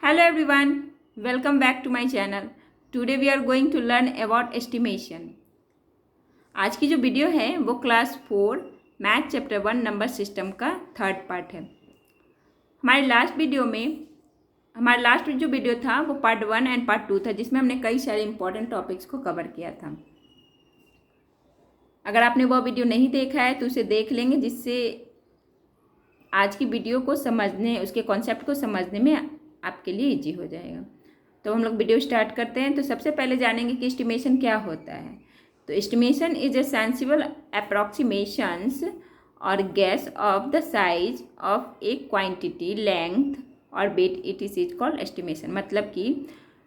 Hello everyone, welcome back to my channel. Today we are going to learn about estimation. आज की जो video है वो class 4 math chapter 1 number system का third part है। हमारे लास्ट जो वीडियो था वो पार्ट 1 एंड पार्ट 2 था, जिसमें हमने कई सारे इंपॉर्टेंट टॉपिक्स को कवर किया था। अगर आपने वो वीडियो नहीं देखा है तो उसे देख लेंगे, जिससे आज की वीडियो को समझने, उसके कॉन्सेप्ट को समझने में आपके लिए इजी हो जाएगा। तो हम लोग वीडियो स्टार्ट करते हैं। तो सबसे पहले जानेंगे कि एस्टिमेशन क्या होता है। तो estimation is a sensible approximations और guess of the size of a quantity, length और weight, it is called estimation. मतलब कि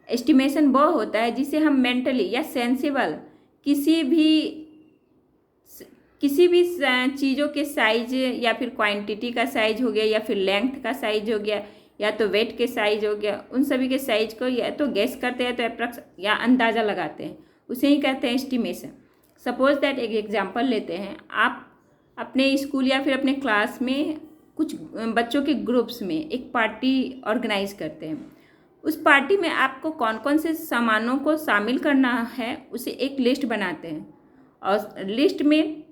एस्टिमेशन वो होता है जिसे हम मेंटली या सेंसिबल किसी भी चीज़ों के साइज या फिर क्वांटिटी का साइज हो गया या फिर लेंथ का साइज हो गया या तो वेट के साइज हो गया, उन सभी के साइज को या तो गेस करते हैं, तो अप्रॉक्स या अंदाज़ा लगाते हैं, उसे ही कहते हैं एस्टिमेशन। सपोज दैट एक एग्जांपल लेते हैं। आप अपने स्कूल या फिर अपने क्लास में कुछ बच्चों के ग्रुप्स में एक पार्टी ऑर्गेनाइज करते हैं। उस पार्टी में आपको कौन कौन से सामानों को शामिल करना है उसे एक लिस्ट बनाते हैं, और लिस्ट में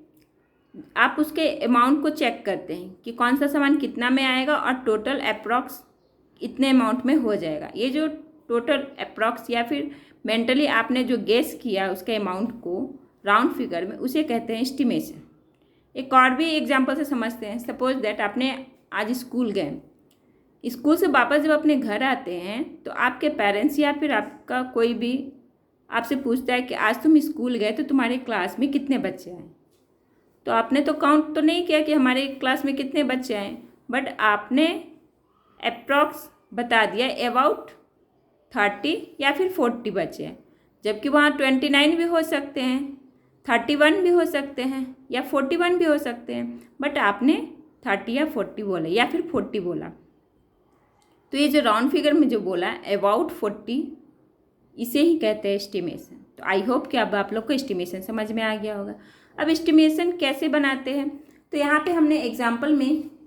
आप उसके अमाउंट को चेक करते हैं कि कौन सा सामान कितना में आएगा और टोटल अप्रॉक्स इतने अमाउंट में हो जाएगा। ये जो टोटल अप्रॉक्स या फिर मेंटली आपने जो गेस किया उसके अमाउंट को राउंड फिगर में, उसे कहते हैं एस्टिमेशन। एक और भी एग्जांपल से समझते हैं। सपोज दैट आपने आज स्कूल गए, स्कूल से वापस जब अपने घर आते हैं तो आपके पेरेंट्स या फिर आपका कोई भी आपसे पूछता है कि आज तुम स्कूल गए तो तुम्हारे क्लास में कितने बच्चे आए। तो आपने तो काउंट तो नहीं किया कि हमारे क्लास में कितने बच्चे आए, बट आपने अप्रॉक्स बता दिया अबाउट 30 या फिर 40 बच्चे हैं, जबकि वहाँ 29 भी हो सकते हैं, 31 भी हो सकते हैं या 41 भी हो सकते हैं, बट आपने 30 या 40 बोला या फिर 40 बोला। तो ये जो राउंड फिगर में जो बोला अबाउट 40, इसे ही कहते हैं एस्टिमेशन। तो आई होप कि अब आप लोग को एस्टिमेशन समझ में आ गया होगा। अब एस्टिमेशन कैसे बनाते हैं, तो यहाँ पे हमने एग्जाम्पल में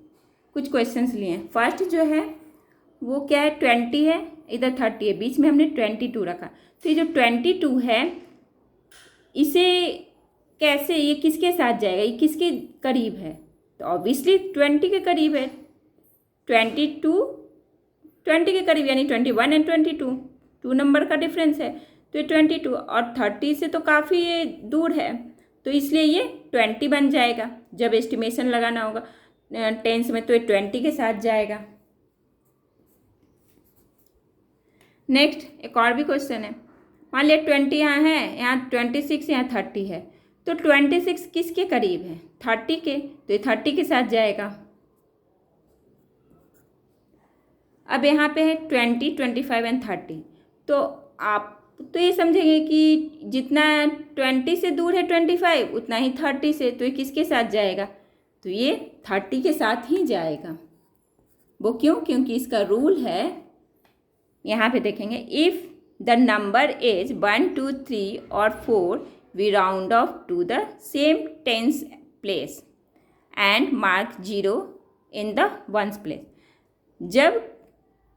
कुछ क्वेश्चंस लिए हैं। फर्स्ट जो है वो क्या है, 20 है, इधर 30 है, बीच में हमने 22 रखा। तो ये जो 22 है, इसे कैसे, ये किसके साथ जाएगा, ये किसके करीब है, तो ऑब्वियसली 20 के करीब है। 22 20 के करीब, यानी 21 एंड 22 2 नंबर का डिफरेंस है, तो ये 22 और 30 से तो काफ़ी ये दूर है, तो इसलिए ये 20 बन जाएगा। जब एस्टिमेशन लगाना होगा टेंस में तो ये 20 के साथ जाएगा। नेक्स्ट एक और भी क्वेश्चन है। मान लिया 20 यहाँ है, यहाँ 26, यहाँ 30 है, तो 26 किसके करीब है, 30 के, तो ये 30 के साथ जाएगा। अब यहाँ पे है 20, 25 एंड 30, तो आप तो ये समझेंगे कि जितना 20 से दूर है 25, उतना ही 30 से, तो ये किसके साथ जाएगा, तो ये 30 के साथ ही जाएगा। वो क्यों, क्योंकि इसका रूल है, यहाँ पे देखेंगे, इफ़ द नंबर इज 1, 2, 3 और 4 we round off to the same tens place and mark 0 in the ones place. जब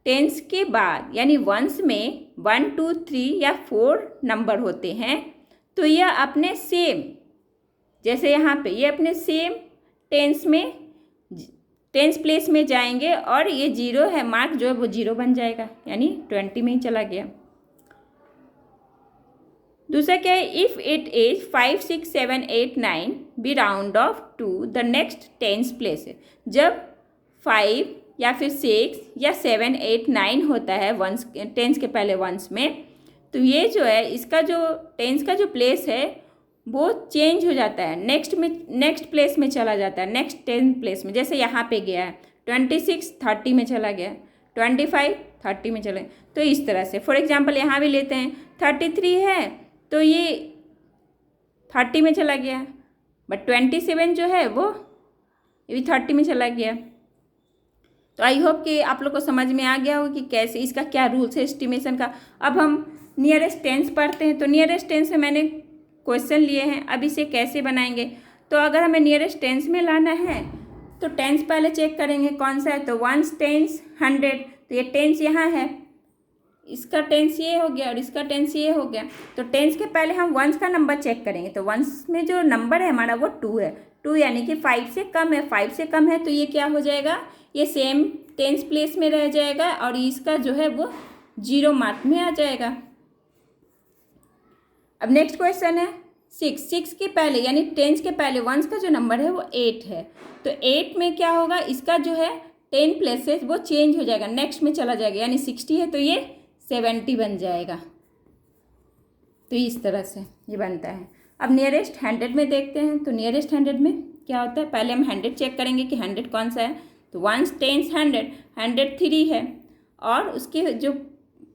टेंस के बाद यानी वंस में 1, 2, 3 या 4 नंबर होते हैं, तो यह अपने सेम, जैसे यहाँ पे ये अपने सेम टेंस प्लेस में जाएंगे और ये 0 है, मार्क जो है वो 0 बन जाएगा, यानी 20 में ही चला गया। दूसरा क्या है, if it is 5, 6, 7, 8, 9 be round off to the next tens place. जब 5 या फिर 6 या 7, 8, 9 होता है वंस, टेंस के पहले वंस में, तो ये जो है इसका जो टेंस का जो प्लेस है वो चेंज हो जाता है, नेक्स्ट प्लेस में चला जाता है, नेक्स्ट टेंस प्लेस में। जैसे यहाँ पे गया है 26 30 में चला गया, 25 30 में चला गया, तो इस तरह से। फॉर एग्जांपल यहाँ भी लेते हैं 33 है, तो ये 30 में चला गया, बट 27 जो है वो ये भी 30 में चला गया। तो आई होप कि आप लोग को समझ में आ गया हो कि कैसे, इसका क्या रूल्स है एस्टिमेशन का। अब हम नियरेस्ट टेंस पढ़ते हैं। तो नियरेस्ट टेंस से मैंने क्वेश्चन लिए हैं, अब इसे कैसे बनाएंगे। तो अगर हमें नियरेस्ट टेंस में लाना है तो टेंस पहले चेक करेंगे कौन सा है, तो वंस टेंस 100, तो ये टेंस यहाँ है, इसका टेंस ये हो गया और इसका टेंस ये हो गया। तो टेंस के पहले हम वंस का नंबर चेक करेंगे। तो वंस में जो नंबर है हमारा वो 2 है। 2 यानी कि 5 से कम है। 5 से कम है तो ये क्या हो जाएगा, ये सेम टेंस प्लेस में रह जाएगा और इसका जो है वो 0 मार्क में आ जाएगा। अब नेक्स्ट क्वेश्चन है 6। 6 के पहले यानी टेंस के पहले वंस का जो नंबर है वो 8 है। तो 8 में क्या होगा, इसका जो है 10 प्लेसेस वो चेंज हो जाएगा, नेक्स्ट में चला जाएगा। यानी 60 है तो ये 70 बन जाएगा। तो इस तरह से ये बनता है। अब नियरेस्ट 100 में देखते हैं। तो नियरेस्ट 100 में क्या होता है, पहले हम 100 चेक करेंगे कि 100 कौन सा है। तो वंस टेंस 100, 103 है और उसके जो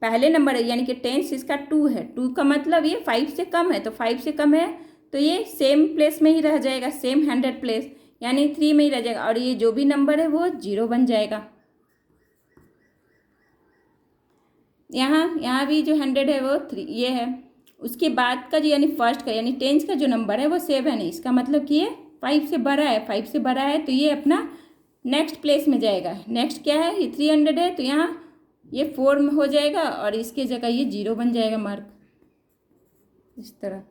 पहले नंबर है यानी कि टेंस इसका 2 है। 2 का मतलब ये 5 से कम है। तो 5 से कम है तो ये सेम प्लेस में ही रह जाएगा, सेम 100 प्लेस यानी 3 में ही रह जाएगा और ये जो भी नंबर है वो 0 बन जाएगा। यहाँ भी जो 100 है वो 3 ये है। उसके बाद का जो यानी फर्स्ट का यानी टेंस का जो नंबर है वो 7 है। इसका मतलब कि ये 5 से बड़ा है। 5 से बड़ा है तो ये अपना नेक्स्ट प्लेस में जाएगा। नेक्स्ट क्या है, ये 300 है तो यहाँ ये 4 में हो जाएगा और इसके जगह ये 0 बन जाएगा मार्क, इस तरह।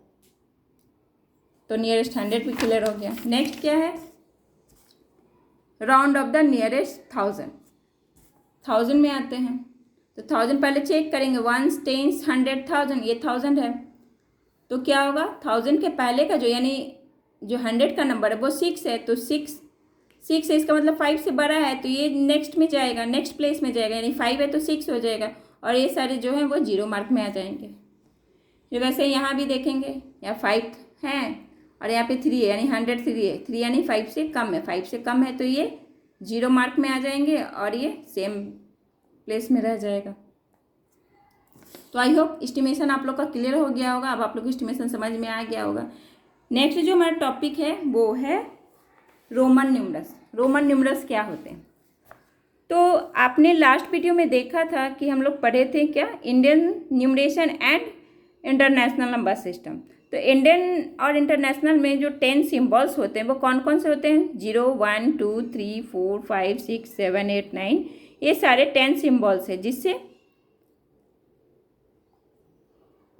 तो नियरेस्ट 100 भी क्लियर हो गया। नेक्स्ट क्या है, राउंड ऑफ द नियरेस्ट 1000। 1000 में आते हैं तो 1000 पहले चेक करेंगे। वंस टेंस 100 1000, ये 1000 है तो क्या होगा, 1000 के पहले का जो यानी जो 100 का नंबर है वो 6 है। तो 6 है, इसका मतलब 5 से बड़ा है तो ये नेक्स्ट में जाएगा, नेक्स्ट प्लेस में जाएगा। यानी 5 है तो 6 हो जाएगा और ये सारे जो हैं वो 0 मार्क में आ जाएंगे। फिर वैसे यहाँ भी देखेंगे, यहाँ 5 हैं और यहाँ पे 3 है यानी 103 है। 3 यानी 5 से कम है। 5 से कम है तो ये 0 मार्क में आ जाएंगे और ये सेम प्लेस में रह जाएगा। तो आई होप एस्टिमेशन आप लोग का क्लियर हो गया होगा। अब आप लोग को एस्टिमेशन समझ में आ गया होगा। नेक्स्ट जो हमारा टॉपिक है वो है रोमन न्यूमरल्स। रोमन न्यूमरल्स क्या होते हैं, तो आपने लास्ट वीडियो में देखा था कि हम लोग पढ़े थे क्या, Indian numeration and international number system. तो इंडियन और इंटरनेशनल में जो 10 सिम्बॉल्स होते हैं वो कौन कौन से होते हैं, 0 1 2 3 4 5 6 7 8 9, ये सारे 10 सिम्बॉल्स हैं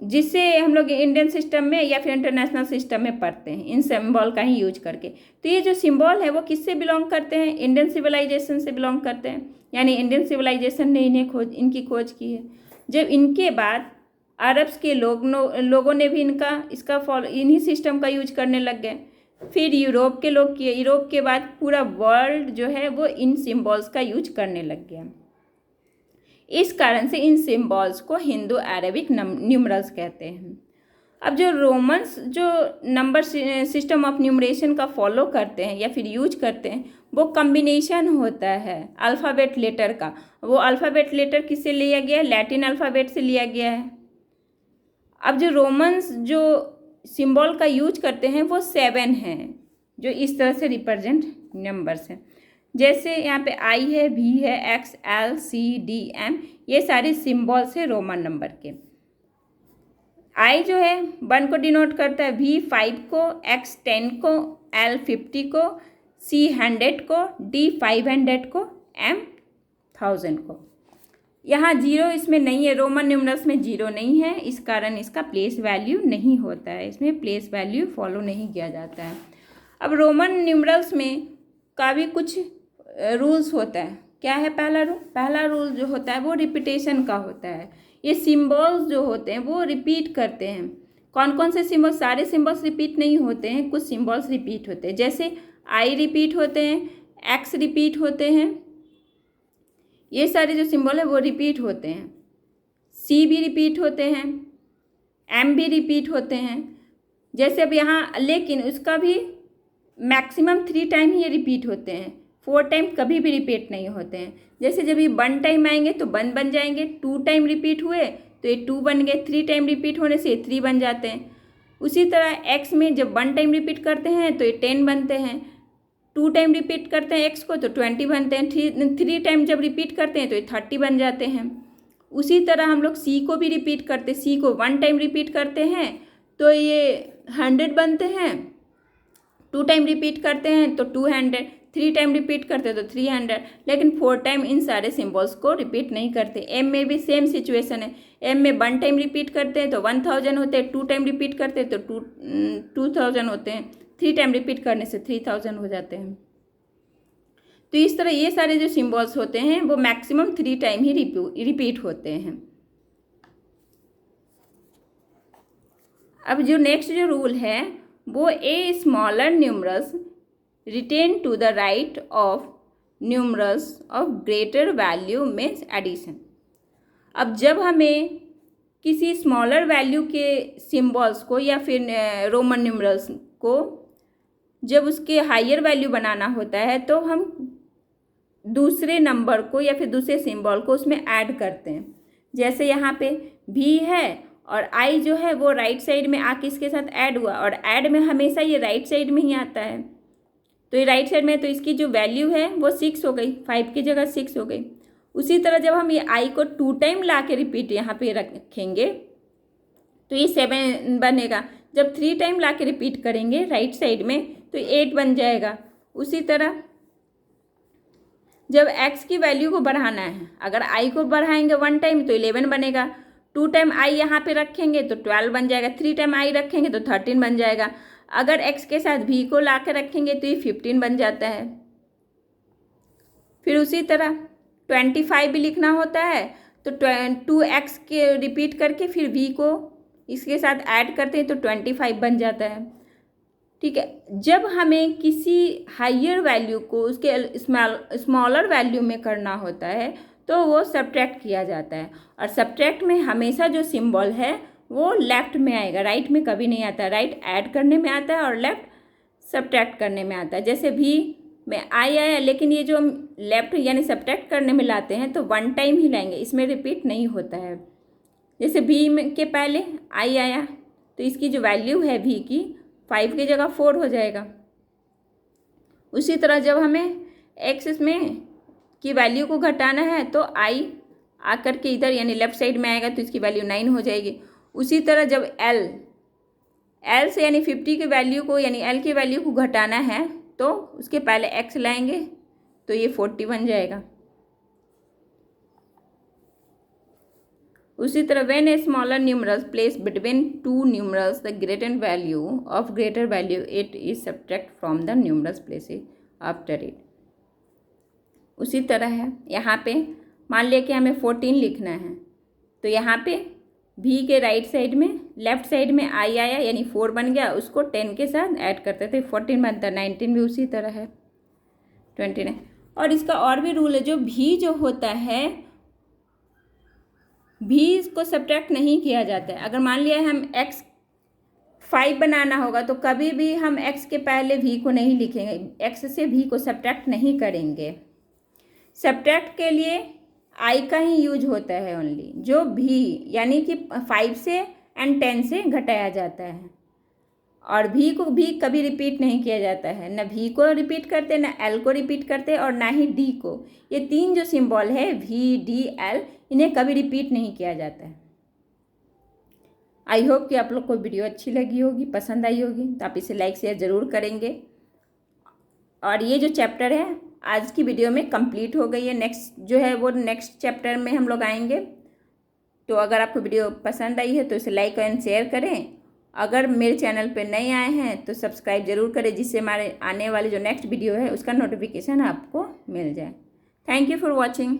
जिससे हम लोग इंडियन सिस्टम में या फिर इंटरनेशनल सिस्टम में पढ़ते हैं, इन सिंबल का ही यूज करके। तो ये जो सिंबल है वो किससे बिलोंग करते हैं, इंडियन सिविलाइजेशन से बिलोंग करते हैं। यानी इंडियन सिविलाइजेशन ने इनकी खोज की है। जब इनके बाद अरब्स के लोगों ने भी इन्हीं सिस्टम का यूज करने लग गए। फिर यूरोप के लोग किए। यूरोप के बाद पूरा वर्ल्ड जो है वो इन सिम्बॉल्स का यूज करने लग गया। इस कारण से इन सिम्बॉल्स को हिंदू अरेबिक न्यूमरल्स कहते हैं। अब जो रोमन्स जो नंबर सिस्टम ऑफ न्यूमरेशन का फॉलो करते हैं या फिर यूज करते हैं वो कम्बिनेशन होता है अल्फ़ाबेट लेटर का। वो अल्फ़ाबेट लेटर किससे लिया गया है, लैटिन अल्फ़ाबेट से लिया गया है। अब जो रोमन्स जो सिंबल का यूज करते हैं वो 7 हैं, जो इस तरह से रिप्रेजेंट नंबर्स हैं। जैसे यहाँ पे आई है, भी है, एक्स, एल, सी, डी, एम, ये सारे सिंबल्स हैं रोमन नंबर के। आई जो है 1 को डिनोट करता है, भी 5 को, एक्स 10 को, एल 50 को, सी 100 को, डी 500 को, एम 1000 को। यहाँ 0 इसमें नहीं है, रोमन न्यूमरल्स में 0 नहीं है, इस कारण इसका प्लेस वैल्यू नहीं होता है, इसमें प्लेस वैल्यू फॉलो नहीं किया जाता है। अब रोमन न्यूमरल्स में का भी कुछ रूल्स होता है। क्या है पहला रूल जो होता है वो रिपीटेशन का होता है। ये सिंबल्स जो होते हैं वो रिपीट करते हैं। कौन कौन से सिंबल्स, सारे सिंबल्स रिपीट नहीं होते हैं, कुछ सिंबल्स रिपीट होते हैं। जैसे आई रिपीट होते हैं, एक्स रिपीट होते हैं, ये सारे जो सिंबल है वो रिपीट होते हैं। सी भी रिपीट होते हैं, एम भी रिपीट होते हैं। जैसे अब यहाँ, लेकिन उसका भी मैक्सिमम 3 टाइम ही ये रिपीट होते हैं, 4 टाइम कभी भी रिपीट नहीं होते हैं। जैसे जब ये 1 टाइम आएंगे तो 1 बन जाएंगे, 2 टाइम रिपीट हुए तो ये 2 बन गए, 3 टाइम रिपीट होने से 3 बन जाते हैं। उसी तरह एक्स में जब 1 टाइम रिपीट करते हैं तो ये 10 बनते हैं, 2 टाइम रिपीट करते हैं एक्स को तो 20 बनते हैं, 3 टाइम जब रिपीट करते हैं तो ये 30 बन जाते हैं। उसी तरह हम लोग सी को भी रिपीट करते, सी को 1 टाइम रिपीट करते हैं तो ये 100 बनते हैं, 2 टाइम रिपीट करते हैं तो 200, 3 टाइम रिपीट करते तो 300, लेकिन 4 टाइम इन सारे सिम्बल्स को रिपीट नहीं करते। एम में भी सेम सिचुएशन है। एम में 1 टाइम रिपीट करते हैं तो 1000 होते हैं, 2 टाइम रिपीट करते हैं तो 2000 होते हैं, 3 टाइम रिपीट करने से 3000 हो जाते हैं। तो इस तरह ये सारे जो सिम्बल्स होते हैं वो मैक्सिमम 3 टाइम ही रिपीट होते हैं। अब जो नेक्स्ट जो रूल है वो a smaller numerals written to the right of numerals of greater value means addition. अब जब हमें किसी स्मॉलर वैल्यू के सिम्बल्स को या फिर रोमन न्यूमरल्स को जब उसके हायर वैल्यू बनाना होता है तो हम दूसरे नंबर को या फिर दूसरे सिंबल को उसमें ऐड करते हैं। जैसे यहाँ पे भी है और आई जो है वो राइट साइड में आके इसके साथ ऐड हुआ, और ऐड में हमेशा ये राइट साइड में ही आता है, तो ये राइट साइड में, तो इसकी जो वैल्यू है वो 6 हो गई, 5 की जगह 6 हो गई। उसी तरह जब हम ये आई को 2 टाइम ला के रिपीट यहाँ पे रखेंगे तो ये 7 बनेगा। जब 3 टाइम ला के रिपीट करेंगे राइट साइड में तो 8 बन जाएगा। उसी तरह जब x की वैल्यू को बढ़ाना है, अगर i को बढ़ाएंगे 1 टाइम तो 11 बनेगा, 2 टाइम i यहाँ पे रखेंगे तो 12 बन जाएगा, 3 टाइम i रखेंगे तो 13 बन जाएगा। अगर x के साथ v को ला के रखेंगे तो ये 15 बन जाता है। फिर उसी तरह 25 भी लिखना होता है तो 2x के रिपीट करके फिर v को इसके साथ ऐड करते हैं तो 25 बन जाता है। ठीक है, जब हमें किसी हायर वैल्यू को उसके स्मॉलर वैल्यू में करना होता है तो वो सब्ट्रैक्ट किया जाता है, और सब्ट्रैक्ट में हमेशा जो सिंबल है वो लेफ़्ट में आएगा, राइट में कभी नहीं आता। राइट ऐड करने में आता है और लेफ़्ट सब्ट्रैक्ट करने में आता है। जैसे भी में आई आया, लेकिन ये जो हम लेफ़्ट यानी सब्ट्रैक्ट करने में लाते हैं तो 1 टाइम ही लाएंगे, इसमें रिपीट नहीं होता है। जैसे भी के पहले आई आया तो इसकी जो वैल्यू है भी की 5 की जगह 4 हो जाएगा। उसी तरह जब हमें x इसमें की वैल्यू को घटाना है तो i आकर के इधर यानी लेफ़्ट साइड में आएगा तो इसकी वैल्यू 9 हो जाएगी। उसी तरह जब l से यानी 50 की वैल्यू को यानी l की वैल्यू को घटाना है तो उसके पहले x लाएंगे तो ये 40 बन जाएगा। उसी तरह when A smaller numerals place between 2 numerals the greater value it is subtract from the numerals place after it. उसी तरह है यहाँ पे मान लिया कि हमें 14 लिखना है तो यहाँ पे भी के राइट साइड में लेफ़्ट साइड में आई आया यानी 4 बन गया, उसको 10 के साथ ऐड करते थे 14 बनता है। 19 भी उसी तरह है 29। और इसका और भी रूल है, जो भी जो होता है भी इसको सब्ट्रैक्ट नहीं किया जाता है। अगर मान लिया हम x 5 बनाना होगा तो कभी भी हम x के पहले v को नहीं लिखेंगे, x से v को सब्ट्रैक्ट नहीं करेंगे। सब्ट्रैक्ट के लिए i का ही यूज होता है ओनली, जो भी यानी कि 5 से एंड 10 से घटाया जाता है। और v को भी कभी रिपीट नहीं किया जाता है, न v को रिपीट करते, न l को रिपीट करते और ना ही d को। ये 3 जो सिंबल है v d l, इन्हें कभी रिपीट नहीं किया जाता है। आई होप कि आप लोग को वीडियो अच्छी लगी होगी, पसंद आई होगी, तो आप इसे लाइक शेयर ज़रूर करेंगे। और ये जो चैप्टर है आज की वीडियो में कंप्लीट हो गई है। नेक्स्ट जो है वो नेक्स्ट चैप्टर में हम लोग आएंगे। तो अगर आपको वीडियो पसंद आई है तो इसे लाइक एंड शेयर करें। अगर मेरे चैनल पर नए आए हैं तो सब्सक्राइब ज़रूर करें, जिससे हमारे आने वाले जो नेक्स्ट वीडियो है उसका नोटिफिकेशन आपको मिल जाए। Thank you for watching.